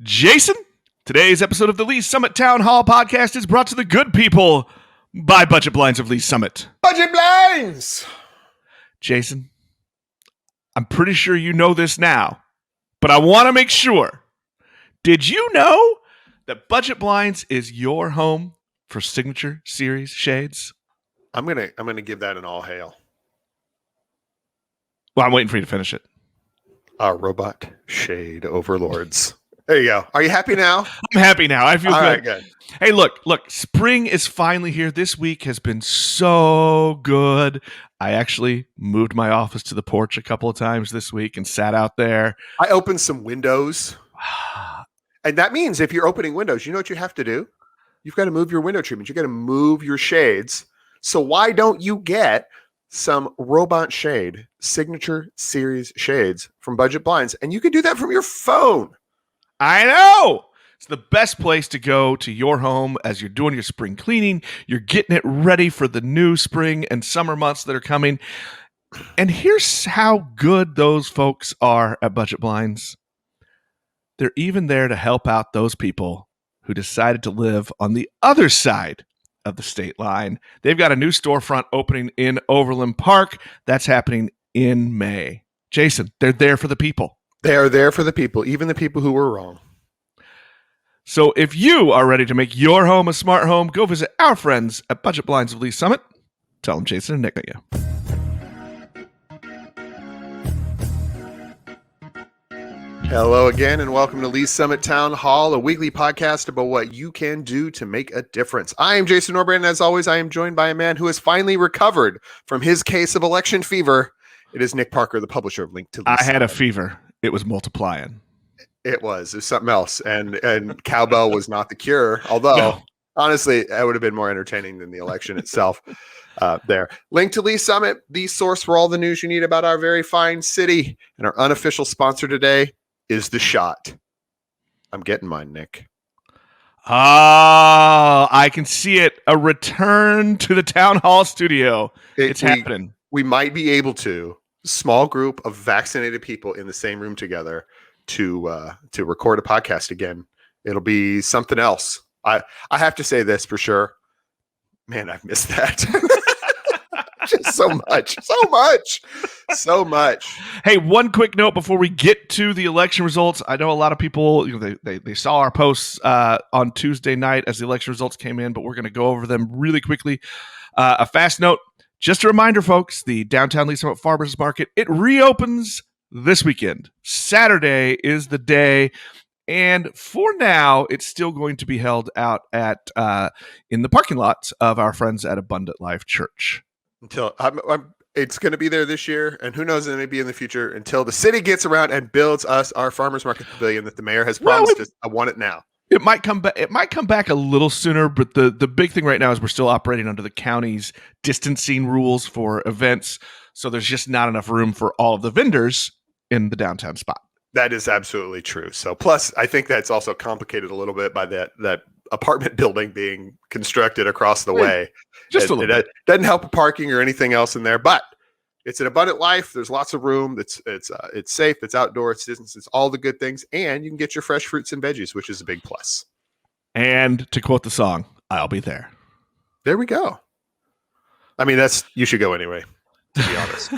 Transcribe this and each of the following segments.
Jason, today's episode of the Lee Summit Town Hall podcast is brought to the good people by Budget Blinds of Lee Summit. Budget Blinds! Jason, I'm pretty sure you know this now, but I want to make sure. Did you know that Budget Blinds is your home for signature series shades? I'm gonna give that an all hail. Well, I'm waiting for you to finish it. Our robot shade overlords. There you go. Are you happy now? I'm happy now. I feel all good. Right, good. Hey, look, spring is finally here. This week has been so good. I actually moved my office to the porch a couple of times this week and sat out there. I opened some windows. And that means if you're opening windows, you know what you have to do? You've got to move your window treatment. You've got to move your shades. So why don't you get some robot shade signature series shades from Budget Blinds? And you can do that from your phone. I know. It's the best place to go to your home as you're doing your spring cleaning. You're getting it ready for the new spring and summer months that are coming. And here's how good those folks are at Budget Blinds. They're even there to help out those people who decided to live on the other side of the state line. They've got a new storefront opening in Overland Park. That's happening in May. Jason, they're there for the people. They are there for the people, even the people who were wrong. So if you are ready to make your home a smart home, go visit our friends at Budget Blinds of Lee Summit. Tell them Jason and Nick got you. Hello again, and welcome to Lee Summit Town Hall, a weekly podcast about what you can do to make a difference. I am Jason Norbrand, and as always, I am joined by a man who has finally recovered from his case of election fever. It is Nick Parker, the publisher of Link to Lee I Summit. had a fever. It was multiplying. It was something else, and cowbell was not the cure. Although, honestly, that would have been more entertaining than the election itself. There, Link to Lee Summit, the source for all the news you need about our very fine city, and our unofficial sponsor today is The Shot. I'm getting mine, Nick. Oh, I can see it. A return to the town hall studio. It's happening. We might be able to. Small group of vaccinated people in the same room together to record a podcast again. It'll be something else. I have to say this for sure. Man, I've missed that. Just so much. Hey, one quick note before we get to the election results. I know a lot of people, they saw our posts on Tuesday night as the election results came in, but we're going to go over them really quickly. A fast note. Just a reminder, folks, the downtown Lee Summit Farmers Market, it reopens this weekend. Saturday is the day. And for now, it's still going to be held out at in the parking lots of our friends at Abundant Life Church. Until it's going to be there this year, and who knows, it may be in the future until the city gets around and builds us our Farmers Market Pavilion that the mayor has promised us. I want it now. It might come back. It might come back a little sooner, but the big thing right now is we're still operating under the county's distancing rules for events. So there's just not enough room for all of the vendors in the downtown spot. That is absolutely true. So plus, I think that's also complicated a little bit by that apartment building being constructed across the way. Just a little bit. It doesn't help with parking or anything else in there, but it's an Abundant Life. There's lots of room. It's safe. It's outdoor. It's distance. It's all the good things, and you can get your fresh fruits and veggies, which is a big plus. And to quote the song, "I'll be there." There we go. I mean, you should go anyway, to be honest.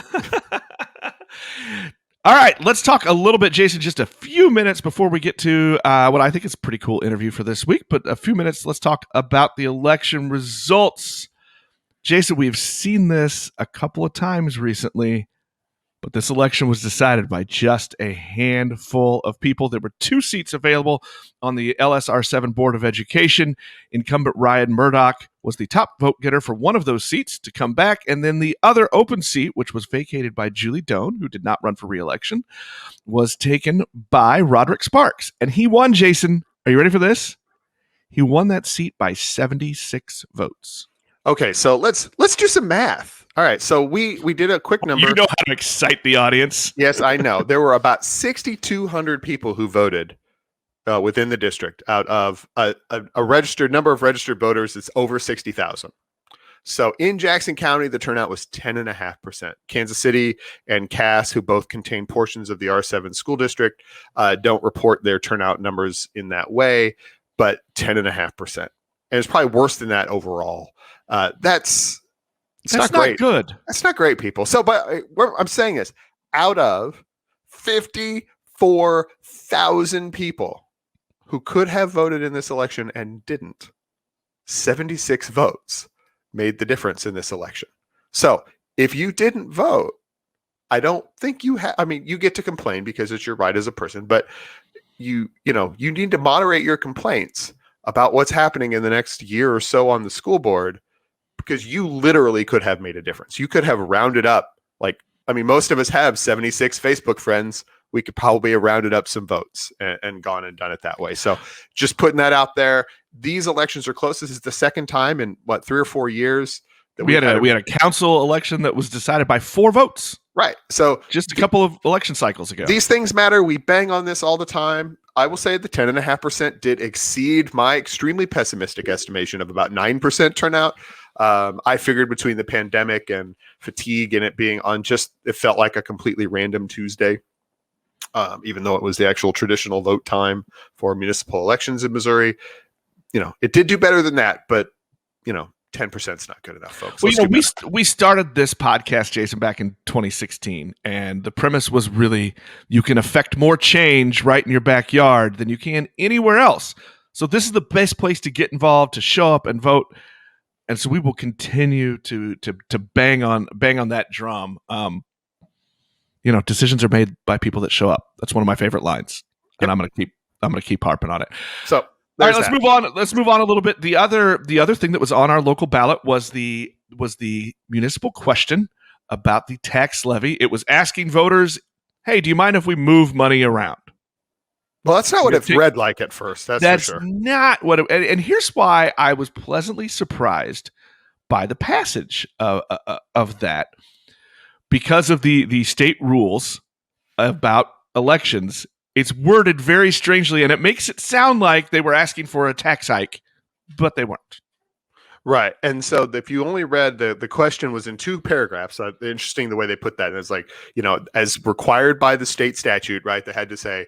All right, let's talk a little bit, Jason, just a few minutes before we get to what I think is a pretty cool interview for this week. But a few minutes, let's talk about the election results. Jason, we've seen this a couple of times recently, but this election was decided by just a handful of people. There were 2 seats available on the LSR7 Board of Education. Incumbent Ryan Murdoch was the top vote getter for one of those seats to come back, and then the other open seat, which was vacated by Julie Doan, who did not run for re-election, was taken by Roderick Sparks. And he won, Jason. Are you ready for this? He won that seat by 76 votes. Okay, so let's do some math. All right, so we did a quick number. You know how to excite the audience. Yes, I know. There were about 6,200 people who voted within the district out of a registered number of registered voters. It's over 60,000. So in Jackson County, the turnout was 10.5%. Kansas City and Cass, who both contain portions of the R7 school district, don't report their turnout numbers in that way, but 10.5%. And it's probably worse than that overall. That's not great. Good. That's not great, people. So, but what I'm saying is, out of 54,000 people who could have voted in this election and didn't, 76 votes made the difference in this election. So if you didn't vote, I don't think you have, I mean, you get to complain because it's your right as a person, but you need to moderate your complaints about what's happening in the next year or so on the school board, because you literally could have made a difference. You could have rounded up, most of us have 76 Facebook friends. We could probably have rounded up some votes and gone and done it that way. So just putting that out there. These elections are close. This is the second time in 3 or 4 years that we had a council election that was decided by 4 votes. Right. So just a couple of election cycles ago. These things matter. We bang on this all the time. I will say the 10.5% did exceed my extremely pessimistic estimation of about 9% turnout. I figured between the pandemic and fatigue and it being on it felt like a completely random Tuesday, even though it was the actual traditional vote time for municipal elections in Missouri. It did do better than that, but 10% is not good enough, folks. Well, we started this podcast, Jason, back in 2016, and the premise was really you can affect more change right in your backyard than you can anywhere else. So this is the best place to get involved, to show up and vote. And so we will continue to bang on that drum. Decisions are made by people that show up. That's one of my favorite lines, and I'm gonna keep harping on it. So. All right, let's move on. Let's move on a little bit. The other thing that was on our local ballot was the municipal question about the tax levy. It was asking voters, "Hey, do you mind if we move money around?" Well, that's not what it read like at first. That's for sure. Not what. And here's why I was pleasantly surprised by the passage of that, because of the state rules about elections. It's worded very strangely, and it makes it sound like they were asking for a tax hike, but they weren't. Right. And so if you only read the question was in 2 paragraphs. Interesting the way they put that. And it's like, as required by the state statute, right? They had to say,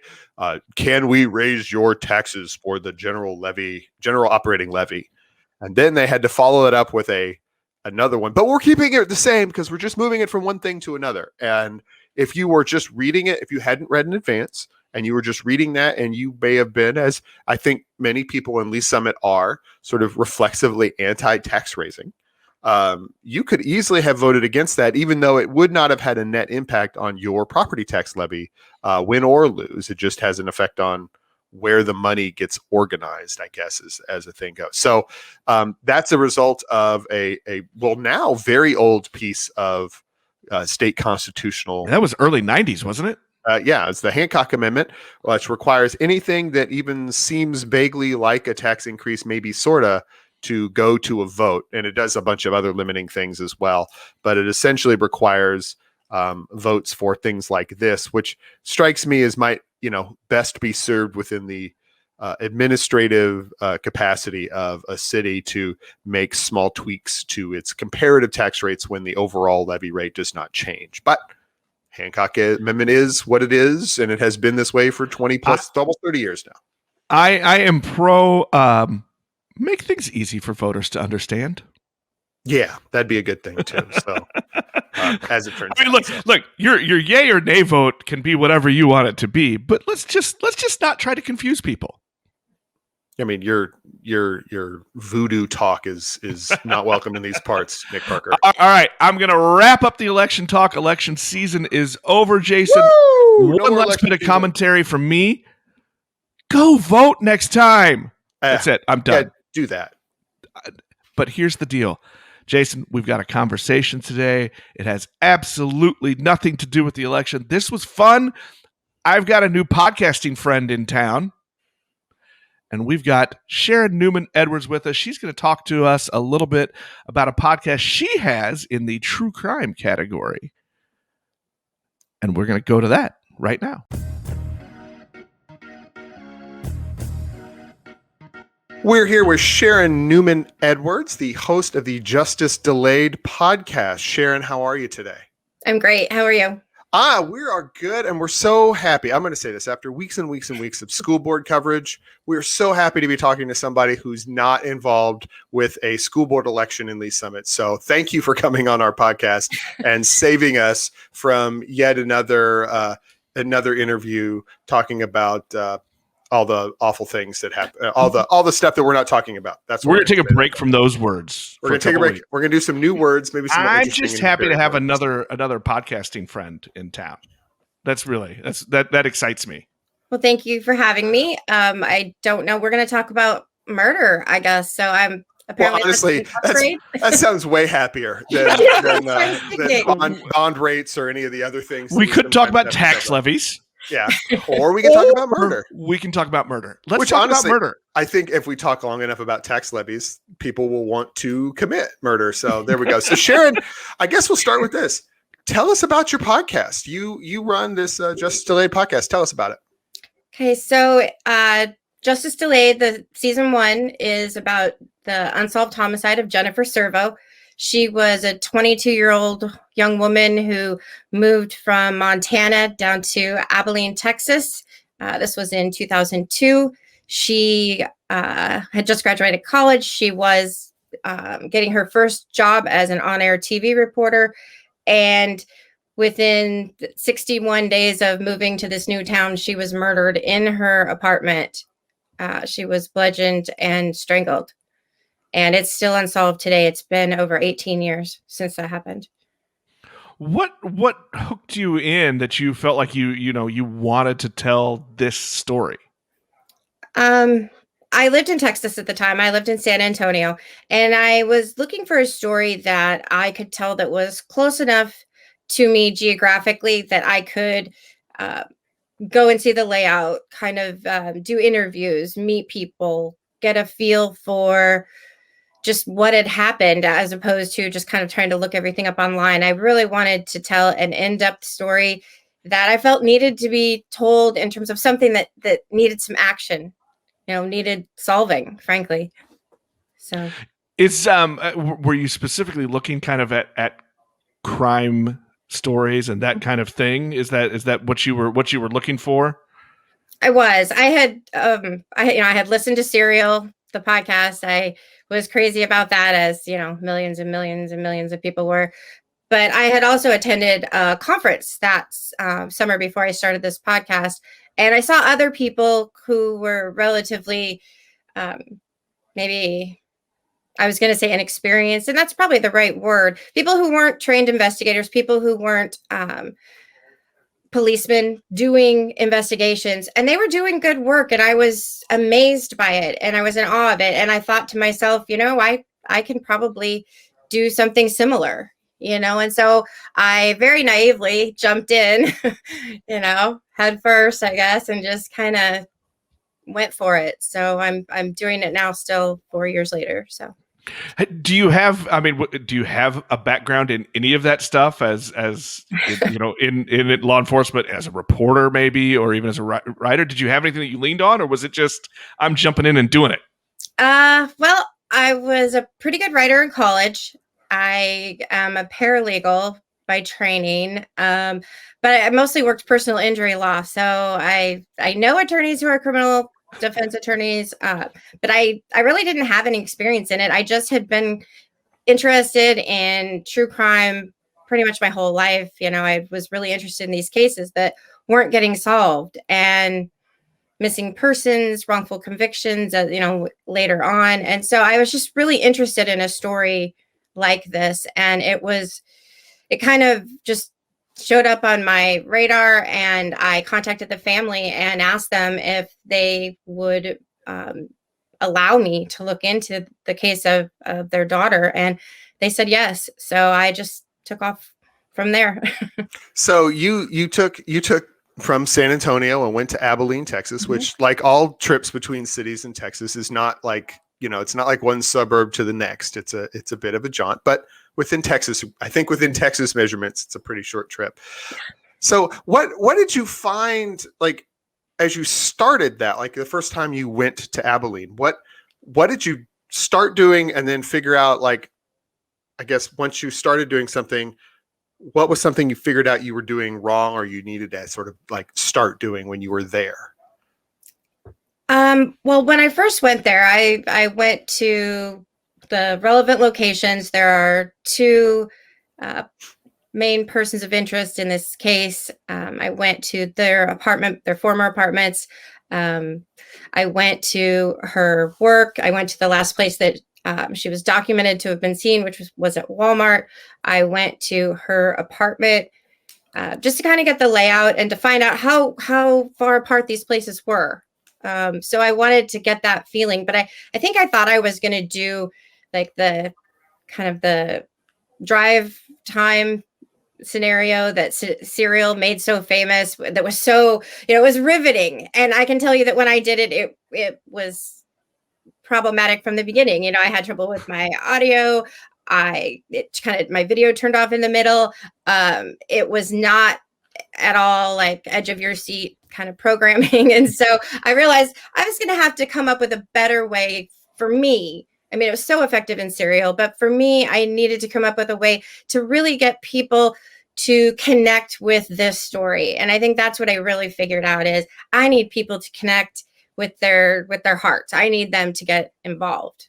can we raise your taxes for the general operating levy? And then they had to follow it up with another one. But we're keeping it the same because we're just moving it from one thing to another. And if you were just reading it, if you hadn't read in advance, and you were just reading that, and you may have been, as I think many people in Lee Summit are, sort of reflexively anti-tax raising, you could easily have voted against that, even though it would not have had a net impact on your property tax levy, win or lose. It just has an effect on where the money gets organized, I guess, as a thing goes. So that's a result of a now very old piece of state constitutional. That was early 90s, wasn't it? It's the Hancock Amendment, which requires anything that even seems vaguely like a tax increase, maybe sorta, to go to a vote. And it does a bunch of other limiting things as well. But it essentially requires votes for things like this, which strikes me as might, best be served within the administrative capacity of a city to make small tweaks to its comparative tax rates when the overall levy rate does not change. But Hancock Amendment is what it is, and it has been this way for 20 plus, almost 30 years now. I am pro make things easy for voters to understand. Yeah, that'd be a good thing too. So, as it turns out, look, your yay or nay vote can be whatever you want it to be, but let's just not try to confuse people. I mean, your voodoo talk is not welcome in these parts, Nick Parker. All right, I'm going to wrap up the election talk. Election season is over, Jason. Woo! One last bit of commentary from me. Go vote next time. That's it. I'm done. Yeah, do that. But here's the deal. Jason, we've got a conversation today. It has absolutely nothing to do with the election. This was fun. I've got a new podcasting friend in town. And we've got Sharon Newman Edwards with us. She's going to talk to us a little bit about a podcast she has in the true crime category. And we're going to go to that right now. We're here with Sharon Newman Edwards, the host of the Justice Delayed podcast. Sharon, how are you today? I'm great. How are you? We are good, and we're so happy. I'm going to say this after weeks and weeks and weeks of school board coverage. We're so happy to be talking to somebody who's not involved with a school board election in Lee Summit. So thank you for coming on our podcast and saving us from yet another interview talking about all the awful things that happen, all the stuff that we're not talking about. That's we're going to take a break from those words. We're going to take a break. We're going to do some new words. Maybe some. I'm just happy to have another podcasting friend in town. That excites me. Well, thank you for having me. I don't know. We're going to talk about murder, I guess. So I'm apparently. Well, honestly, that sounds way happier than bond rates or any of the other things. We could talk about tax levies. Yeah, or we can talk about murder. We can talk about murder. Let's talk about murder. I think if we talk long enough about tax levies, people will want to commit murder. So there we go. So Sharon, I guess we'll start with this. Tell us about your podcast. You run this Justice Delayed podcast. Tell us about it. Okay, so Justice Delayed, the season 1 is about the unsolved homicide of Jennifer Servo. She was a 22-year-old young woman who moved from Montana down to Abilene, Texas. This was in 2002. She had just graduated college. She was getting her first job as an on-air TV reporter. And within 61 days of moving to this new town, she was murdered in her apartment. She was bludgeoned and strangled. And it's still unsolved today. It's been over 18 years since that happened. What hooked you in that you felt like you wanted to tell this story? I lived in Texas at the time. I lived in San Antonio, and I was looking for a story that I could tell that was close enough to me geographically that I could go and see the layout, kind of do interviews, meet people, get a feel for just what had happened, as opposed to just kind of trying to look everything up online. I really wanted to tell an in-depth story that I felt needed to be told in terms of something that needed some action, needed solving, frankly. So it's were you specifically looking kind of at crime stories and that kind of thing? Is that what you were looking for? I was. I had listened to Serial, the podcast. I was crazy about that, as millions and millions and millions of people were. But I had also attended a conference that summer before I started this podcast, and I saw other people who were relatively, maybe I was going to say inexperienced, and that's probably the right word. People who weren't trained investigators, people who weren't policemen doing investigations, and they were doing good work, and I was amazed by it, and I was in awe of it, and I thought to myself, I can probably do something similar, and so I very naively jumped in, head first, I guess, and just kind of went for it. So I'm doing it now, still 4 years later. So. Do you have a background in any of that stuff as in law enforcement, as a reporter maybe, or even as a writer? Did you have anything that you leaned on, or was it just I'm jumping in and doing it? Well, I was a pretty good writer in college. I am a paralegal by training, but I mostly worked personal injury law. So I know attorneys who are criminal defense attorneys, but I really didn't have any experience in it. I just had been interested in true crime pretty much my whole life. I was really interested in these cases that weren't getting solved, and missing persons, wrongful convictions, later on. And so I was just really interested in a story like this, and it kind of just showed up on my radar, and I contacted the family and asked them if they would allow me to look into the case of their daughter, and they said yes. So I just took off from there. So you took from San Antonio and went to Abilene, Texas, which, like all trips between cities in Texas, is not like it's not like one suburb to the next. It's a bit of a jaunt, but within Texas measurements, it's a pretty short trip. So what did you find, like, as you started that, like the first time you went to Abilene, what what did you start doing and then figure out, like, I guess once you started doing something, what was something you figured out you were doing wrong or you needed to sort of like start doing when you were there? Well, when I first went there, I went to the relevant locations. There are two main persons of interest in this case. I went to their apartment, their former apartments. I went to her work. I went to the last place that she was documented to have been seen, which was at Walmart. I went to her apartment just to kind of get the layout and to find out how far apart these places were. So I wanted to get that feeling, but I think I thought I was going to do like the kind of the drive time scenario that Serial made so famous, that was so, it was riveting. And I can tell you that when I did it, it was problematic from the beginning. I had trouble with my audio. My video turned off in the middle. It was not at all like edge of your seat kind of programming. And so I realized I was going to have to come up with a better way for me. I mean, it was so effective in Serial, but for me, I needed to come up with a way to really get people to connect with this story. And I think that's what I really figured out is I need people to connect with their hearts. I need them to get involved.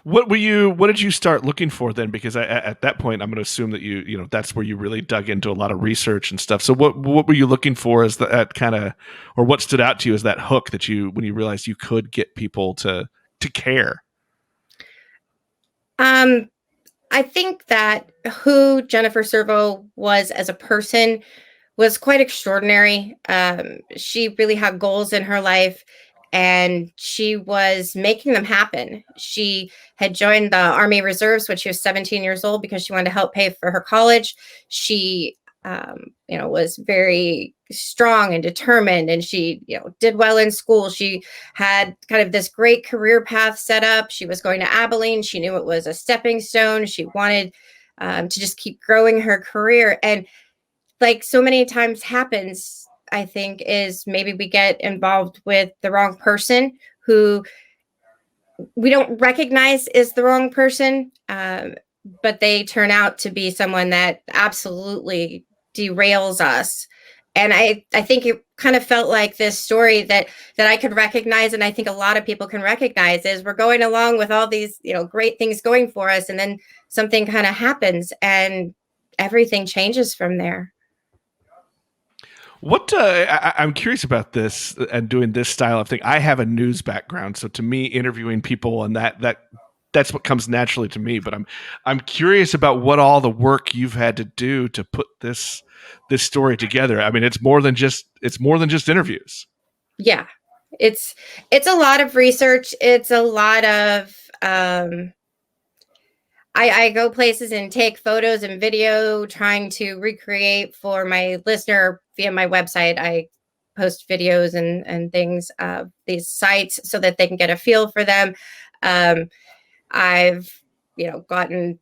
What did you start looking for then? Because at that point, I'm going to assume that you that's where you really dug into a lot of research and stuff. So what were you looking for as that kind of, or what stood out to you as that hook that when you realized you could get people to care? I think that who Jennifer Servo was as a person was quite extraordinary. She really had goals in her life and she was making them happen. She had joined the Army Reserves when she was 17 years old because she wanted to help pay for her college. She, was very strong and determined, and she, did well in school. She had kind of this great career path set up. She was going to Abilene. She knew it was a stepping stone. She wanted to just keep growing her career. And like so many times happens, I think, is maybe we get involved with the wrong person who we don't recognize is the wrong person, but they turn out to be someone that absolutely derails us. And I think it kind of felt like this story that I could recognize, and I think a lot of people can recognize, is we're going along with all these, great things going for us, and then something kind of happens and everything changes from there. What I'm curious about this and doing this style of thing. I have a news background, so to me, interviewing people and that's what comes naturally to me. But I'm curious about what all the work you've had to do to put this story together. I mean, it's more than just interviews. Yeah, it's a lot of research. It's a lot of I go places and take photos and video trying to recreate for my listener via my website. I post videos and things of these sites so that they can get a feel for them. I've, gotten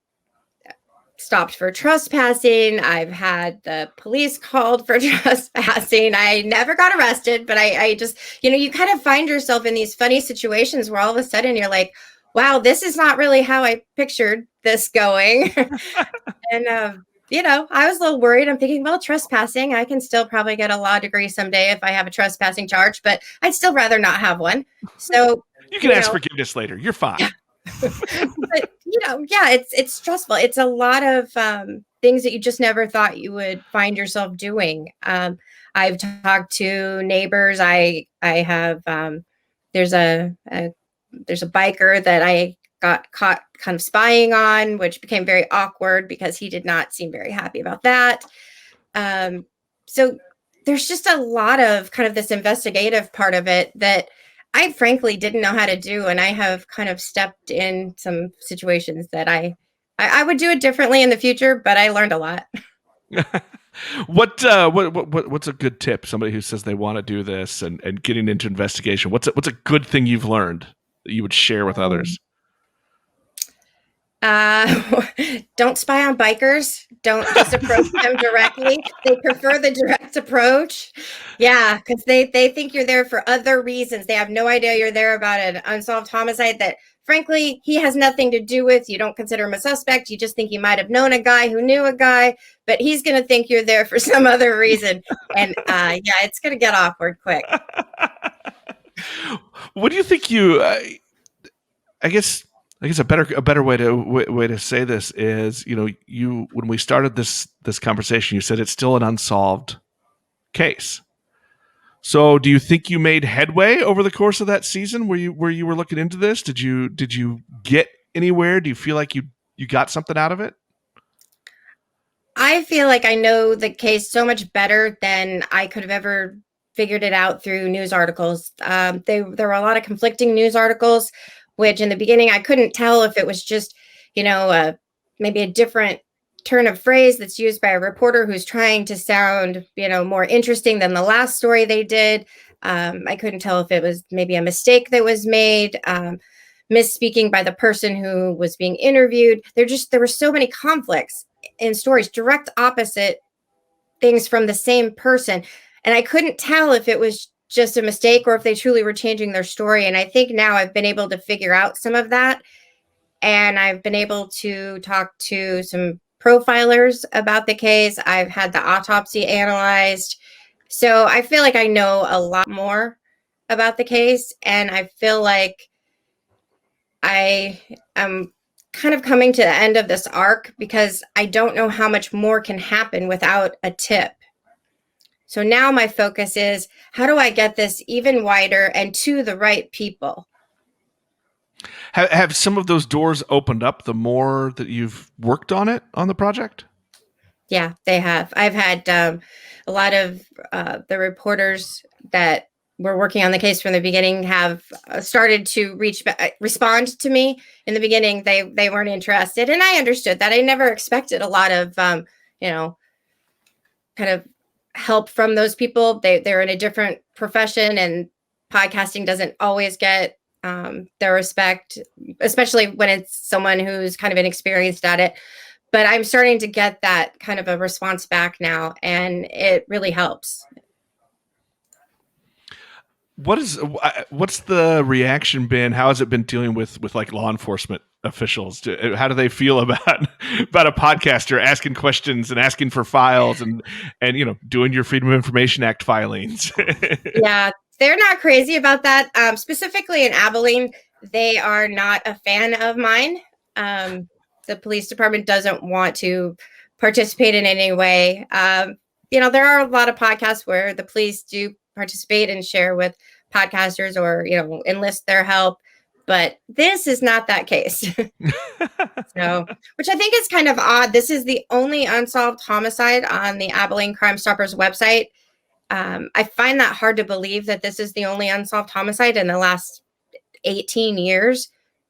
stopped for trespassing. I've had the police called for trespassing. I never got arrested, but I just, you kind of find yourself in these funny situations where all of a sudden you're like, wow, this is not really how I pictured this going. And, I was a little worried. I'm thinking, well, trespassing, I can still probably get a law degree someday if I have a trespassing charge, but I'd still rather not have one. So you can ask forgiveness later. You're fine. Yeah. But, it's stressful. It's a lot of things that you just never thought you would find yourself doing. I've talked to neighbors. I have, there's a biker that I got caught kind of spying on, which became very awkward because he did not seem very happy about that. So there's just a lot of kind of this investigative part of it that I frankly didn't know how to do. And I have kind of stepped in some situations that I would do it differently in the future, but I learned a lot. What's a good tip? Somebody who says they want to do this and getting into investigation. What's a good thing you've learned that you would share with others? Uh, don't spy on bikers. Don't just approach them directly. They prefer the direct approach. Yeah, because they think you're there for other reasons. They have no idea you're there about an unsolved homicide that, frankly, he has nothing to do with. You don't consider him a suspect. You just think he might have known a guy who knew a guy, but he's going to think you're there for some other reason. And yeah, it's going to get awkward quick. What do you think I guess a better way to say this is, you when we started this conversation, you said it's still an unsolved case. So, do you think you made headway over the course of that season where you were looking into this? Did you get anywhere? Do you feel like you got something out of it? I feel like I know the case so much better than I could have ever figured it out through news articles. There were a lot of conflicting news articles, which in the beginning I couldn't tell if it was just, maybe a different turn of phrase that's used by a reporter who's trying to sound, more interesting than the last story they did. I couldn't tell if it was maybe a mistake that was made, misspeaking by the person who was being interviewed. There were so many conflicts in stories, direct opposite things from the same person. And I couldn't tell if it was just a mistake or if they truly were changing their story. And I think now I've been able to figure out some of that. And I've been able to talk to some profilers about the case. I've had the autopsy analyzed. So I feel like I know a lot more about the case. And I feel like I am kind of coming to the end of this arc because I don't know how much more can happen without a tip. So now my focus is, how do I get this even wider and to the right people? Have some of those doors opened up the more that you've worked on the project? Yeah, they have. I've had a lot of the reporters that were working on the case from the beginning have started to respond to me. In the beginning, they weren't interested, and I understood that. I never expected a lot of, kind of help from those people. They're in a different profession, and podcasting doesn't always get their respect, especially when it's someone who's kind of inexperienced at it. But I'm starting to get that kind of a response back now, and it really helps. What's the reaction been? How has it been dealing with like law enforcement officials? How do they feel about a podcaster asking questions and asking for files and doing your Freedom of Information Act filings? Yeah, they're not crazy about that. Specifically in Abilene, they are not a fan of mine. The police department doesn't want to participate in any way. There are a lot of podcasts where the police do participate and share with podcasters or, enlist their help. But this is not that case. So, which I think is kind of odd. This is the only unsolved homicide on the Abilene Crime Stoppers website. I find that hard to believe that this is the only unsolved homicide in the last 18 years,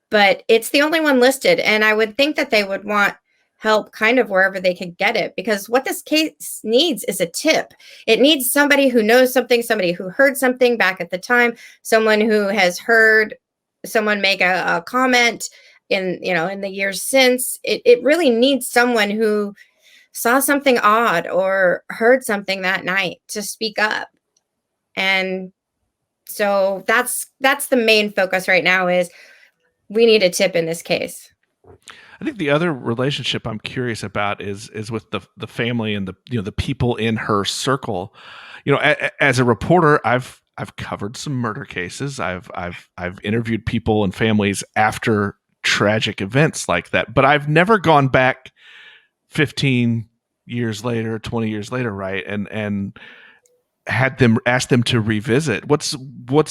but it's the only one listed. And I would think that they would want help kind of wherever they could get it, because what this case needs is a tip. It needs somebody who knows something, somebody who heard something back at the time, someone who has heard someone make a comment in the years since. It really needs someone who saw something odd or heard something that night to speak up. And so that's the main focus right now, is we need a tip in this case. I think the other relationship I'm curious about is with the family and the people in her circle. As a reporter, I've covered some murder cases. I've interviewed people and families after tragic events like that, but I've never gone back 15 years later, 20 years later, right? And had them ask them to revisit. What's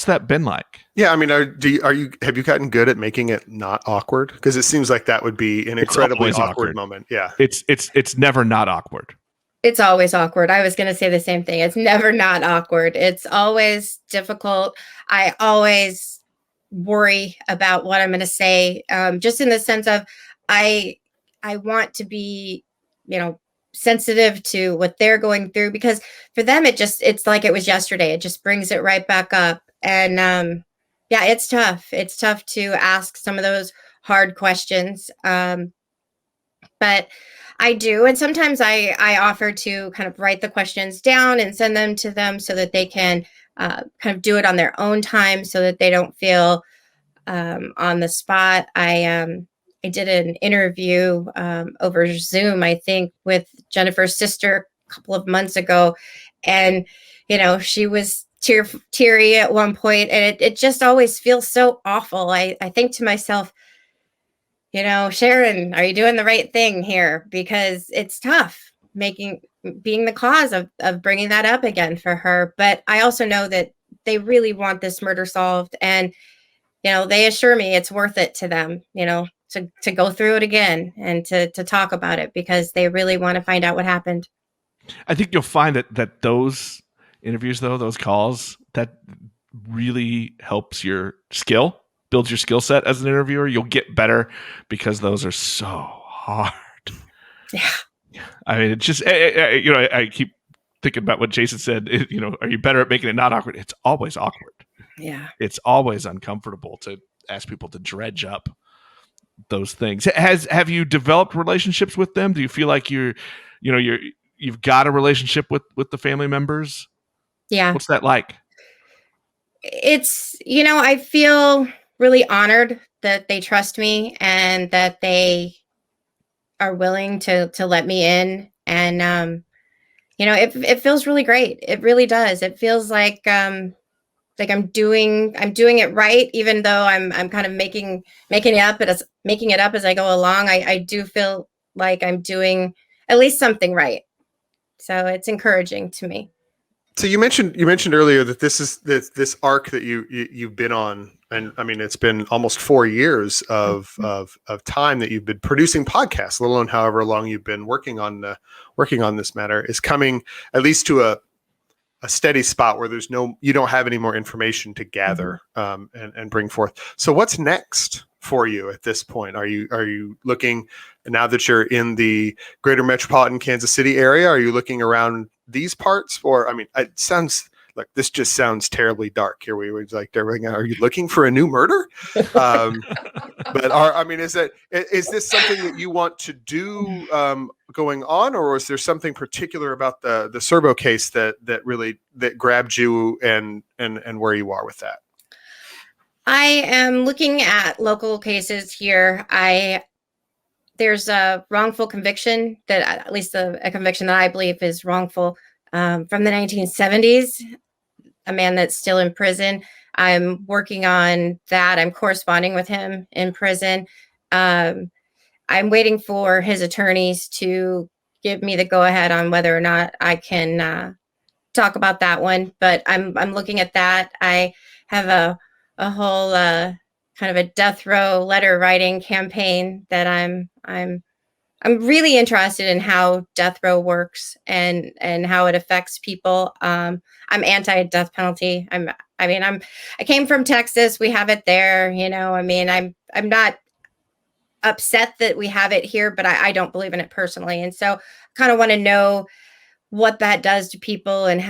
that been like? Yeah, I mean, have you gotten good at making it not awkward? Because it seems like that would be an incredibly awkward moment. Yeah, it's never not awkward. It's always awkward. I was going to say the same thing. It's never not awkward. It's always difficult. I always worry about what I'm going to say, just in the sense of I want to be, sensitive to what they're going through, because for them, it's like it was yesterday. It just brings it right back up. And yeah, it's tough. It's tough to ask some of those hard questions. But I do. And sometimes I offer to kind of write the questions down and send them to them so that they can kind of do it on their own time so that they don't feel on the spot. I did an interview over Zoom, I think, with Jennifer's sister a couple of months ago. And, she was teary at one point, and it just always feels so awful. I think to myself, Sharon, are you doing the right thing here? Because it's tough being the cause of bringing that up again for her. But I also know that they really want this murder solved. And, they assure me it's worth it to them, to go through it again and to talk about it because they really want to find out what happened. I think you'll find that those interviews, though, those calls, that really helps your skill, builds your skill set as an interviewer. You'll get better because those are so hard. Yeah. I mean, it's just, I keep thinking about what Jason said, are you better at making it not awkward? It's always awkward. Yeah. It's always uncomfortable to ask people to dredge up those things. Have you developed relationships with them? Do you feel like you've got a relationship with the family members? Yeah. What's that like? It's, I feel really honored that they trust me and that they are willing to let me in. And, it feels really great. It really does. It feels like I'm doing it right, even though I'm kind of making it up as I go along. I do feel like I'm doing at least something right. So it's encouraging to me. So you mentioned earlier that this arc that you've been on, and I mean it's been almost 4 years of time that you've been producing podcasts, let alone however long you've been working on this matter, is coming at least to a steady spot where you don't have any more information to gather and bring forth. So what's next for you at this point? Are you looking, now that you're in the greater metropolitan Kansas City area, are you looking around these parts? Or, I mean, it sounds like this just sounds terribly dark here. We were like, are you looking for a new murder? But is this something that you want to do going on, or is there something particular about the Serbo case that really grabbed you and where you are with that? I am looking at local cases here. There's a wrongful conviction at least a conviction that I believe is wrongful from the 1970s, a man that's still in prison. I'm working on that. I'm corresponding with him in prison. I'm waiting for his attorneys to give me the go-ahead on whether or not I can talk about that one. But I'm looking at that. I have a whole kind of a death row letter writing campaign that I'm really interested in how death row works and how it affects people. I'm anti-death penalty. I came from Texas. We have it there. I'm not upset that we have it here, but I don't believe in it personally. And so I kind of want to know what that does to people and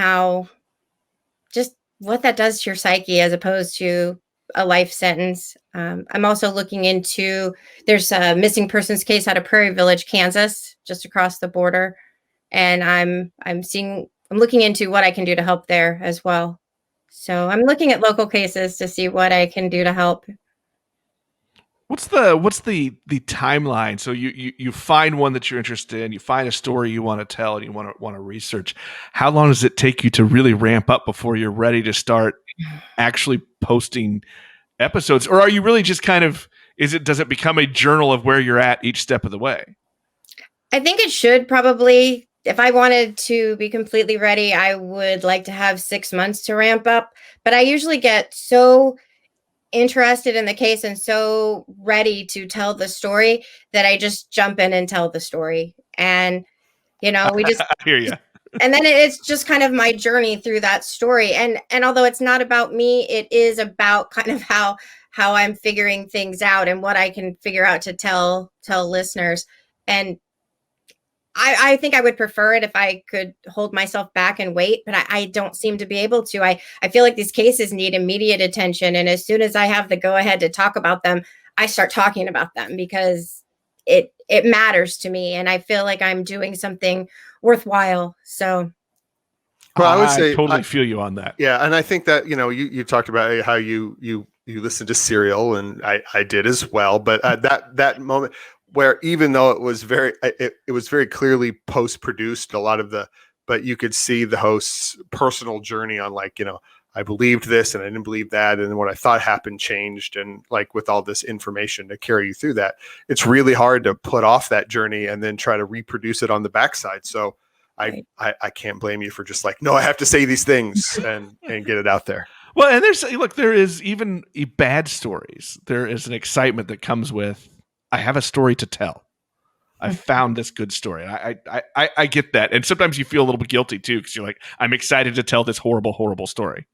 what that does to your psyche as opposed to a life sentence. I'm also looking into, there's a missing persons case out of Prairie Village, Kansas, just across the border. And I'm looking into what I can do to help there as well. So I'm looking at local cases to see what I can do to help. What's the timeline? So you find one that you're interested in, you find a story you want to tell, and you want to research. How long does it take you to really ramp up before you're ready to start actually posting episodes? Or are you really just kind of, does it become a journal of where you're at each step of the way? I think it should probably, if I wanted to be completely ready, I would like to have 6 months to ramp up. But I usually get so interested in the case and so ready to tell the story that I just jump in and tell the story. And, we just I hear you. And then it's just kind of my journey through that story. And although it's not about me, it is about kind of how I'm figuring things out and what I can figure out to tell listeners. And I think I would prefer it if I could hold myself back and wait, but I don't seem to be able to. I feel like these cases need immediate attention. And as soon as I have the go ahead to talk about them, I start talking about them because it matters to me, and I feel like I'm doing something worthwhile. So Well, I would I say totally feel you on that. yeah, and I think that you talked about how you listened to Serial, and I did as well. But that moment where even though it was very clearly post produced, but you could see the host's personal journey on I believed this and I didn't believe that, and what I thought happened changed, and like with all this information to carry you through that, it's really hard to put off that journey and then try to reproduce it on the backside. So I can't blame you for just no, I have to say these things and get it out there. Well, and there is even bad stories. There is an excitement that comes with, I have a story to tell. I found this good story. I get that. And sometimes you feel a little bit guilty too, because you're like, I'm excited to tell this horrible, horrible story.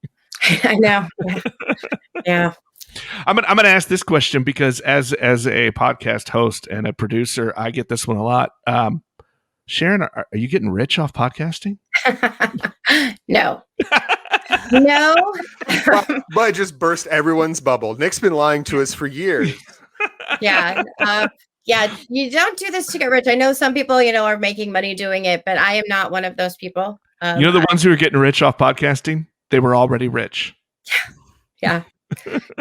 I know. Yeah. I'm gonna ask this question because as a podcast host and a producer, I get this one a lot. Sharon, are you getting rich off podcasting? No. No. But I just burst everyone's bubble. Nick's been lying to us for years. Yeah. Yeah. You don't do this to get rich. I know some people, are making money doing it, but I am not one of those people. The ones who are getting rich off podcasting, they were already rich. Yeah.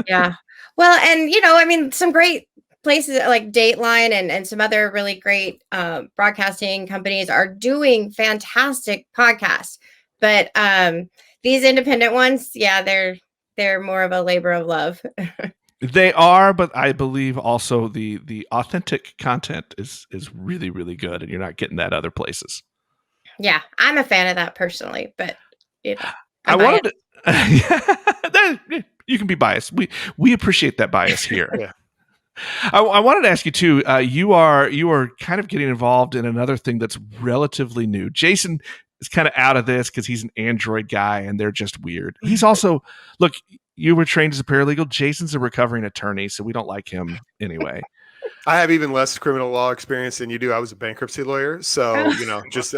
Yeah. Well, and, some great places like Dateline and some other really great broadcasting companies are doing fantastic podcasts. But these independent ones, yeah, they're more of a labor of love. They are, but I believe also the authentic content is really, really good, and you're not getting that other places. Yeah, I'm a fan of that personally, but I wanted to, you can be biased. We appreciate that bias here. Yeah. I wanted to ask you too. You are kind of getting involved in another thing that's relatively new. Jason is kind of out of this because he's an Android guy and they're just weird. He's also look. You were trained as a paralegal. Jason's a recovering attorney, so we don't like him anyway. I have even less criminal law experience than you do. I was a bankruptcy lawyer, so just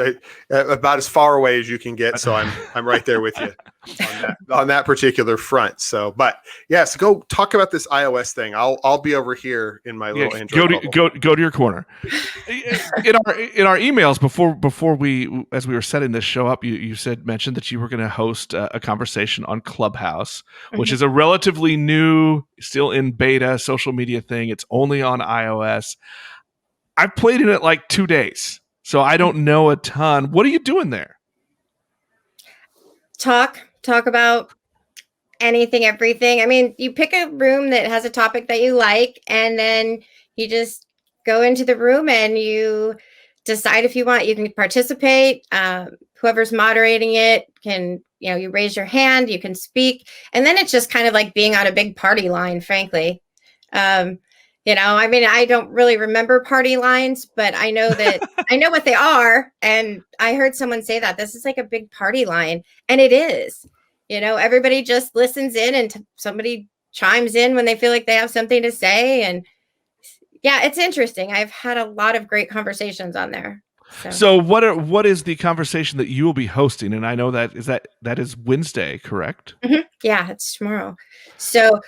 about as far away as you can get. So I'm right there with you on that particular front. So, but yes, go talk about this iOS thing. I'll be over here in my little Android. Go to your corner. In our emails before we as we were setting this show up, you mentioned that you were going to host a conversation on Clubhouse, which is a relatively new, still in beta social media thing. It's only on iOS. I've played in it 2 days, so I don't know a ton. What are you doing there? Talk about anything, everything. I mean, you pick a room that has a topic that you like, and then you just go into the room and you decide if you can participate. Whoever's moderating it can, you raise your hand, you can speak, and then it's just kind of like being on a big party line, frankly. I mean, I don't really remember party lines, but I know that I know what they are. And I heard someone say that this is like a big party line, and it is. Everybody just listens in, and somebody chimes in when they feel like they have something to say. And yeah, it's interesting. I've had a lot of great conversations on there. So what is the conversation that you will be hosting? And I know that is Wednesday, correct? Mm-hmm. Yeah, it's tomorrow. So,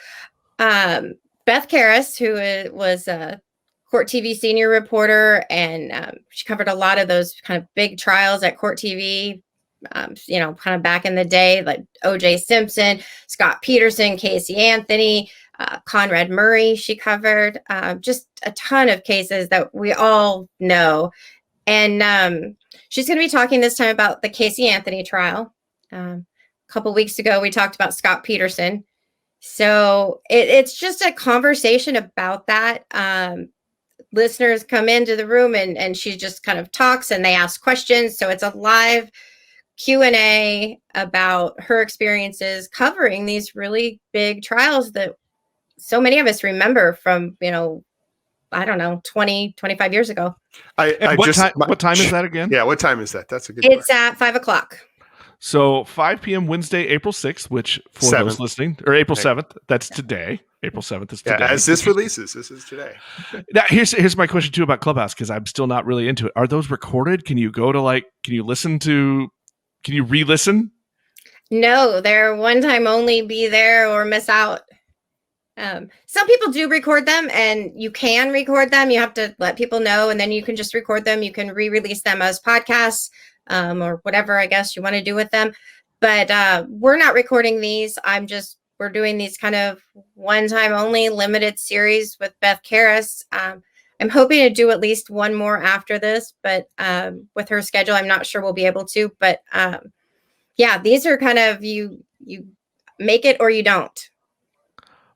Beth Karras, who was a Court TV senior reporter, and she covered a lot of those kind of big trials at Court TV, kind of back in the day, like O.J. Simpson, Scott Peterson, Casey Anthony, Conrad Murray. She covered just a ton of cases that we all know. And she's going to be talking this time about the Casey Anthony trial. A couple weeks ago, we talked about Scott Peterson. So it's just a conversation about that. Listeners come into the room and she just kind of talks and they ask questions. So it's a live Q&A about her experiences covering these really big trials that so many of us remember from, 20, 25 years ago. What time is that again? Yeah, what time is that? That's a good It's at 5:00. So 5 p.m. Wednesday, April 6th, which for 7th. Those listening, or April 7th, that's today. April 7th is today. Yeah, as this releases, this is today. Now, here's my question too about Clubhouse, because I'm still not really into it. Are those recorded? Can you go to can you re-listen? No, they're one time only. Be there or miss out. Some people do record them, and you can record them. You have to let people know, and then you can just record them. You can re-release them as podcasts, or whatever I guess you want to do with them. But we're not recording these. We're doing these kind of one-time only limited series with Beth Karras. I'm hoping to do at least one more after this, but with her schedule, I'm not sure we'll be able to. But yeah, these are kind of you make it or you don't.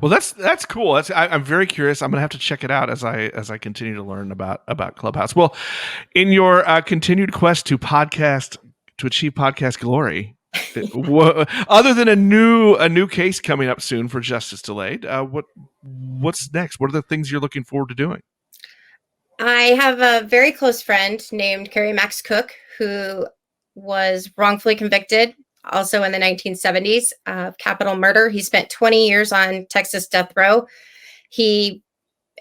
Well, that's cool. I'm very curious. I'm gonna have to check it out as I continue to learn about Clubhouse. Well, in your continued quest to achieve podcast glory, other than a new case coming up soon for Justice Delayed, what's next? What are the things you're looking forward to doing? I have a very close friend named Carrie Max Cook who was wrongfully convicted also in the 1970s of capital murder. He spent 20 years on Texas death row. He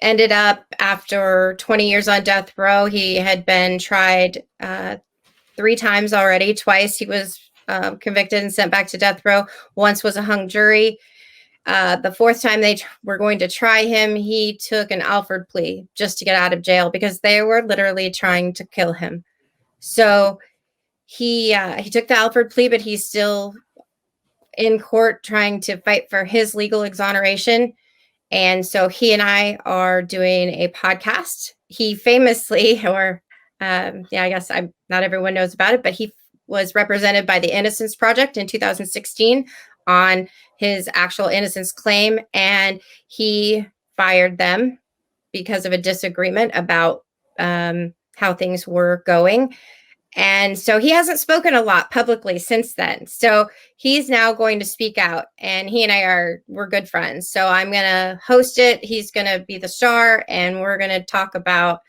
ended up, after 20 years on death row, he had been tried 3 times already. Twice he was convicted and sent back to death row. Once was a hung jury. The 4th time they were going to try him, he took an Alford plea just to get out of jail because they were literally trying to kill him. So he took the Alford plea, but he's still in court trying to fight for his legal exoneration. And so he and I are doing a podcast. He famously, I guess not everyone knows about it, but he was represented by the Innocence Project in 2016 on his actual innocence claim, and he fired them because of a disagreement about how things were going. And so he hasn't spoken a lot publicly since then. So he's now going to speak out, and he and we're good friends. So I'm going to host it. He's going to be the star, and we're going to talk about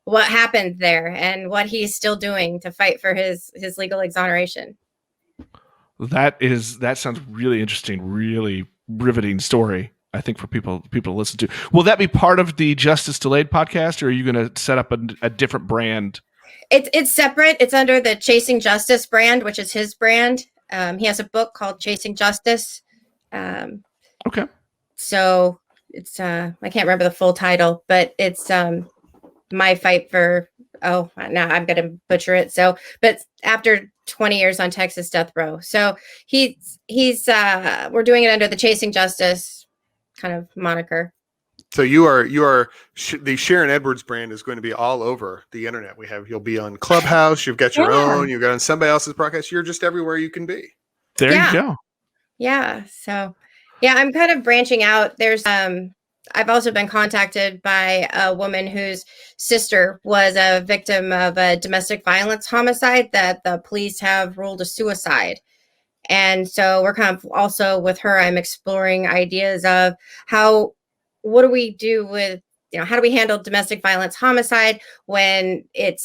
what happened there and what he's still doing to fight for his legal exoneration. That sounds really interesting, really riveting story, I think, for people to listen to. Will that be part of the Justice Delayed podcast, or are you going to set up a different brand? It's separate. It's under the Chasing Justice brand, which is his brand. He has a book called Chasing Justice. Okay. So it's I can't remember the full title, but it's my fight for. Oh, now I'm going to butcher it. So, but after 20 years on Texas death row, so he's we're doing it under the Chasing Justice kind of moniker. So you are the Sharon Edwards brand is going to be all over the internet. You'll be on Clubhouse. You've got your own. You've got on somebody else's podcast. You're just everywhere you can be. There you go. Yeah. So yeah, I'm kind of branching out. There's I've also been contacted by a woman whose sister was a victim of a domestic violence homicide that the police have ruled a suicide. And so we're kind of also with her, I'm exploring ideas of what do we do with, how do we handle domestic violence homicide when it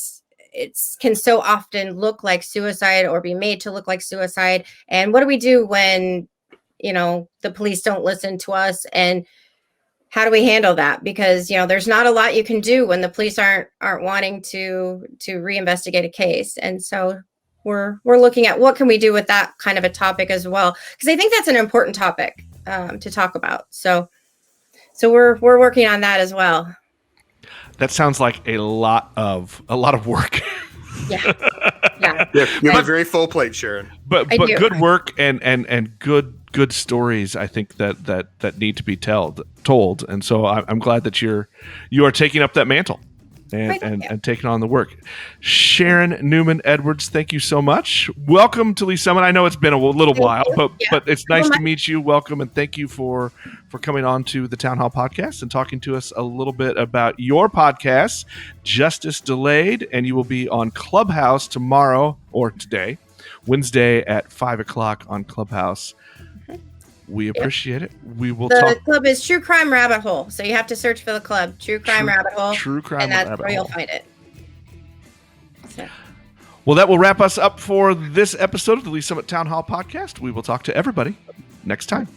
can so often look like suicide or be made to look like suicide? And what do we do when, the police don't listen to us? And how do we handle that? Because, there's not a lot you can do when the police aren't wanting to reinvestigate a case. And so we're looking at what can we do with that kind of a topic as well, because I think that's an important topic to talk about. So we're working on that as well. That sounds like a lot of work. Yeah. You have a very full plate, Sharon. But good work and good stories, I think that need to be told. And so I'm glad that you are taking up that mantle and taking on the work. Sharon Newman Edwards, thank you so much. Welcome to Lee Summit. I know it's been a little while, but it's nice to meet you. Welcome, and thank you for coming on to the Town Hall podcast and talking to us a little bit about your podcast, Justice Delayed, and you will be on Clubhouse tomorrow or today, Wednesday at 5:00 on Clubhouse. We appreciate it. We will talk. The club is True Crime Rabbit Hole. So you have to search for the club, True Crime Rabbit Hole. True Crime and that's Rabbit where Hole. you'll find it. So. Well, that will wrap us up for this episode of the Lee Summit Town Hall podcast. We will talk to everybody next time.